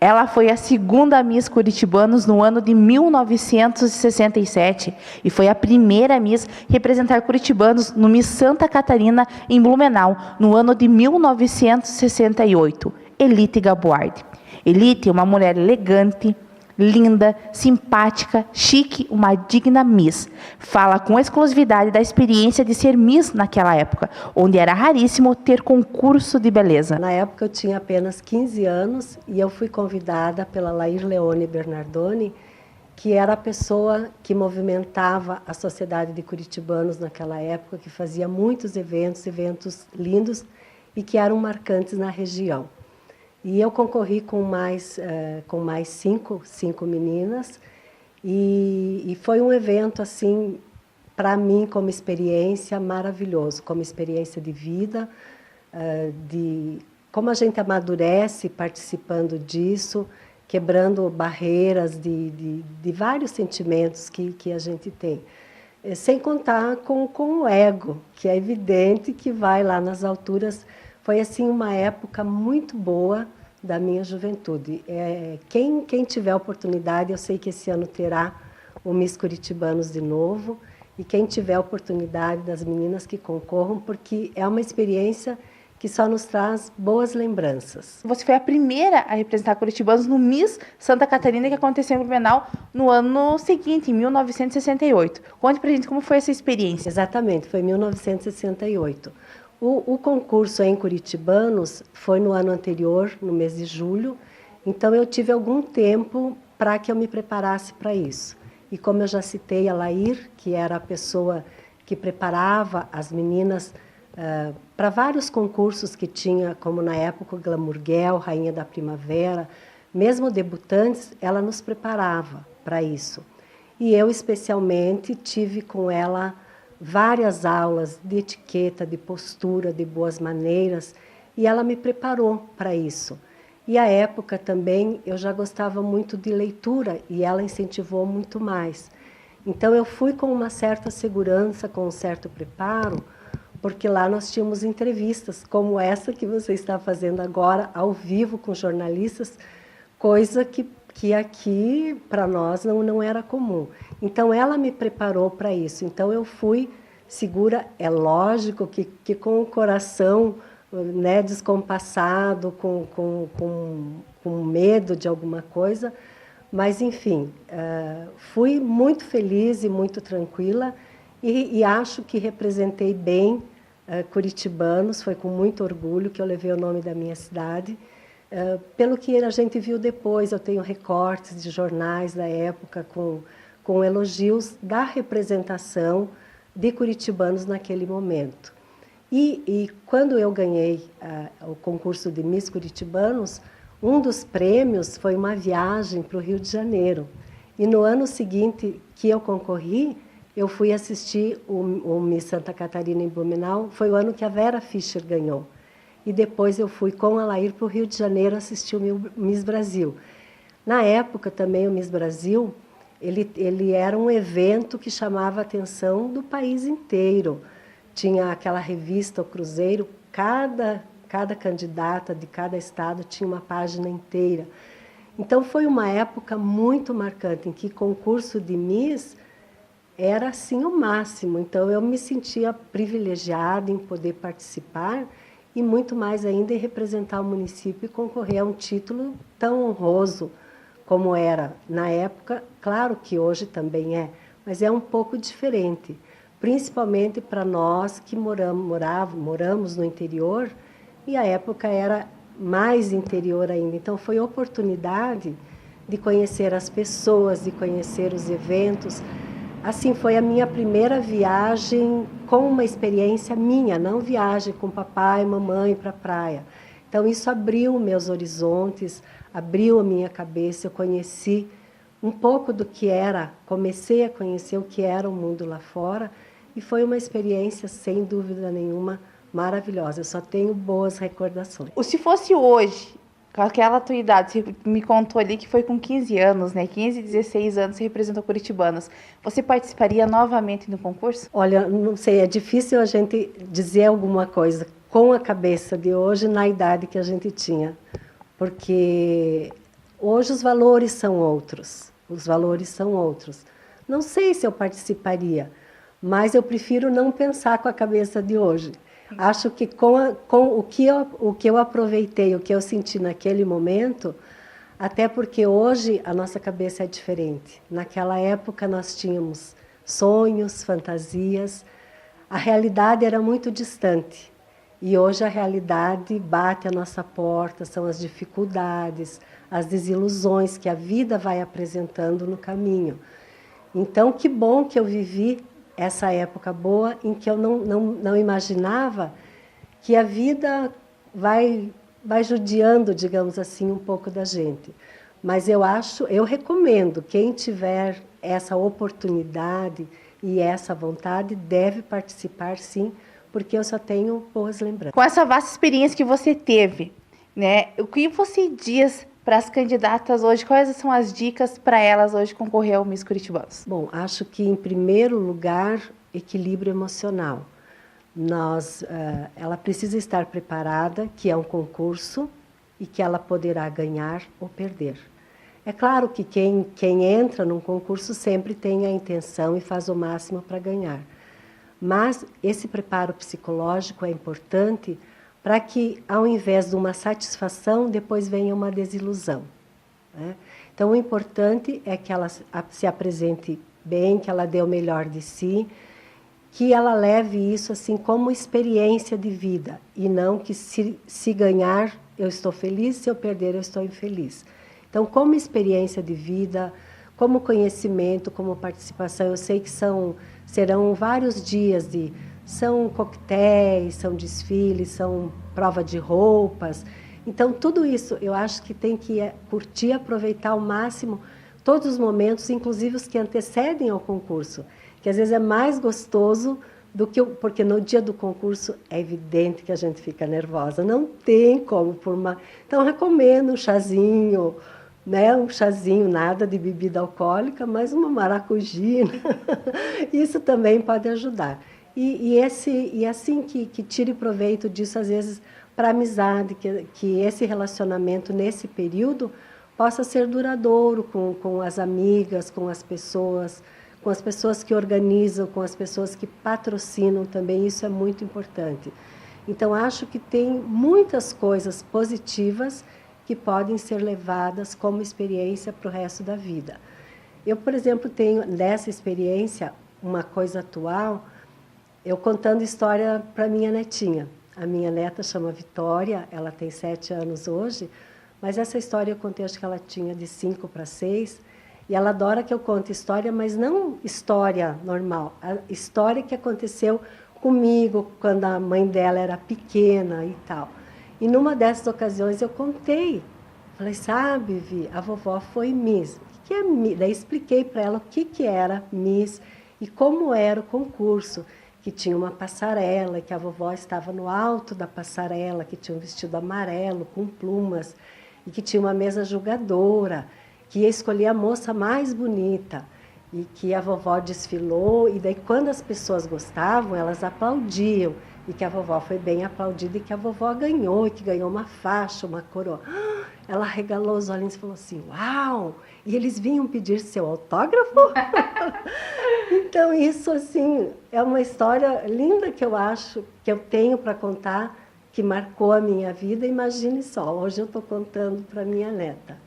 Ela foi a segunda Miss Curitibanos no ano de 1967 e foi a primeira Miss a representar curitibanos no Miss Santa Catarina em Blumenau no ano de 1968. Elite Gabuardi. Elite é uma mulher elegante, linda, simpática, chique, uma digna Miss. Fala com exclusividade da experiência de ser Miss naquela época, onde era raríssimo ter concurso de beleza. Na época eu tinha apenas 15 anos e eu fui convidada pela Lair Leone Bernardoni, que era a pessoa que movimentava a Sociedade de Curitibanos naquela época, que fazia muitos eventos lindos e que eram marcantes na região. E eu concorri com mais cinco meninas e foi um evento, assim, para mim, como experiência, maravilhoso, como experiência de vida, de como a gente amadurece participando disso, quebrando barreiras de vários sentimentos que a gente tem. Sem contar com o ego, que é evidente que vai lá nas alturas. Foi, assim, uma época muito boa da minha juventude. Quem tiver oportunidade, eu sei que esse ano terá o Miss Curitibanos de novo, e quem tiver oportunidade, das meninas que concorram, porque é uma experiência que só nos traz boas lembranças. Você foi a primeira a representar curitibanos no Miss Santa Catarina, que aconteceu em Blumenau no ano seguinte, em 1968. Conte pra gente como foi essa experiência. Exatamente, foi em 1968. O concurso em Curitibanos foi no ano anterior, no mês de julho, então eu tive algum tempo para que eu me preparasse para isso. E como eu já citei a Lair, que era a pessoa que preparava as meninas para vários concursos que tinha, como na época o Glamour Girl, Rainha da Primavera, mesmo debutantes, ela nos preparava para isso. E eu, especialmente, tive com ela várias aulas de etiqueta, de postura, de boas maneiras, e ela me preparou para isso. E à época também eu já gostava muito de leitura e ela incentivou muito mais. Então eu fui com uma certa segurança, com um certo preparo, porque lá nós tínhamos entrevistas como essa que você está fazendo agora, ao vivo com jornalistas, coisa que aqui para nós não era comum. Então ela me preparou para isso. Então eu fui segura, é lógico que com o coração, né, descompassado, com medo de alguma coisa, mas enfim, fui muito feliz e muito tranquila e acho que representei bem curitibanos, foi com muito orgulho que eu levei o nome da minha cidade. Pelo que a gente viu depois, eu tenho recortes de jornais da época com elogios da representação de curitibanos naquele momento. E quando eu ganhei o concurso de Miss Curitibanos, um dos prêmios foi uma viagem para o Rio de Janeiro. E no ano seguinte que eu concorri, eu fui assistir o Miss Santa Catarina em Blumenau, foi o ano que a Vera Fischer ganhou. E depois eu fui com a Lair para o Rio de Janeiro assistir o Miss Brasil. Na época também o Miss Brasil, ele era um evento que chamava a atenção do país inteiro. Tinha aquela revista, o Cruzeiro, cada candidata de cada estado tinha uma página inteira. Então foi uma época muito marcante, em que concurso de Miss era assim o máximo. Então eu me sentia privilegiada em poder participar e muito mais ainda em representar o município e concorrer a um título tão honroso como era na época. Claro que hoje também é, mas é um pouco diferente, principalmente para nós que moramos no interior, e a época era mais interior ainda. Então foi oportunidade de conhecer as pessoas, de conhecer os eventos. Assim, foi a minha primeira viagem com uma experiência minha, não viagem com papai e mamãe para a praia. Então, isso abriu meus horizontes, abriu a minha cabeça, eu conheci um pouco do que era, comecei a conhecer o que era o mundo lá fora, e foi uma experiência, sem dúvida nenhuma, maravilhosa. Eu só tenho boas recordações. Se fosse hoje, com aquela tua idade, você me contou ali que foi com 15 anos, né? 15, 16 anos, você representou curitibanos. Você participaria novamente no concurso? Olha, não sei, é difícil a gente dizer alguma coisa com a cabeça de hoje na idade que a gente tinha. Porque hoje os valores são outros. Os valores são outros. Não sei se eu participaria, mas eu prefiro não pensar com a cabeça de hoje. Acho que com o que eu aproveitei, o que eu senti naquele momento, até porque hoje a nossa cabeça é diferente. Naquela época nós tínhamos sonhos, fantasias, a realidade era muito distante. E hoje a realidade bate à nossa porta, são as dificuldades, as desilusões que a vida vai apresentando no caminho. Então, que bom que eu vivi essa época boa em que eu não imaginava que a vida vai judiando, digamos assim, um pouco da gente. Mas eu recomendo, quem tiver essa oportunidade e essa vontade, deve participar sim, porque eu só tenho boas lembranças. Com essa vasta experiência que você teve, né, o que você diz para as candidatas hoje? Quais são as dicas para elas hoje concorrer ao Miss Curitibanos? Bom, acho que, em primeiro lugar, equilíbrio emocional. Ela precisa estar preparada, que é um concurso, e que ela poderá ganhar ou perder. É claro que quem entra num concurso sempre tem a intenção e faz o máximo para ganhar. Mas esse preparo psicológico é importante para que, ao invés de uma satisfação, depois venha uma desilusão, né? Então, o importante é que ela se apresente bem, que ela dê o melhor de si, que ela leve isso assim como experiência de vida, e não que se ganhar eu estou feliz, se eu perder eu estou infeliz. Então, como experiência de vida, como conhecimento, como participação, eu sei que serão vários dias são coquetéis, são desfiles, são prova de roupas. Então, tudo isso eu acho que tem que curtir, aproveitar ao máximo todos os momentos, inclusive os que antecedem ao concurso, que às vezes é mais gostoso porque no dia do concurso é evidente que a gente fica nervosa, não tem como Então, eu recomendo um chazinho, né? Um chazinho, nada de bebida alcoólica, mas uma maracujina. Isso também pode ajudar. E assim que tire proveito disso, às vezes, para a amizade, que esse relacionamento nesse período possa ser duradouro com as amigas, com as pessoas que organizam, com as pessoas que patrocinam também, isso é muito importante. Então, acho que tem muitas coisas positivas que podem ser levadas como experiência para o resto da vida. Eu, por exemplo, tenho dessa experiência uma coisa atual, eu contando história para minha netinha. A minha neta chama Vitória, ela tem 7 anos hoje, mas essa história eu contei, acho que ela tinha de 5 para 6, e ela adora que eu conte história, mas não história normal, a história que aconteceu comigo quando a mãe dela era pequena e tal. E numa dessas ocasiões eu contei, falei, sabe, Vi, a vovó foi Miss. O que é Miss? Daí expliquei para ela o que era Miss e como era o concurso, que tinha uma passarela, que a vovó estava no alto da passarela, que tinha um vestido amarelo com plumas, e que tinha uma mesa julgadora, que ia escolher a moça mais bonita, e que a vovó desfilou, e daí quando as pessoas gostavam, elas aplaudiam, e que a vovó foi bem aplaudida, e que a vovó ganhou, e que ganhou uma faixa, uma coroa. Ela regalou os olhinhos e falou assim, uau! E eles vinham pedir seu autógrafo? Então, isso, assim, é uma história linda que eu acho, que eu tenho para contar, que marcou a minha vida. Imagine só, hoje eu estou contando para minha neta.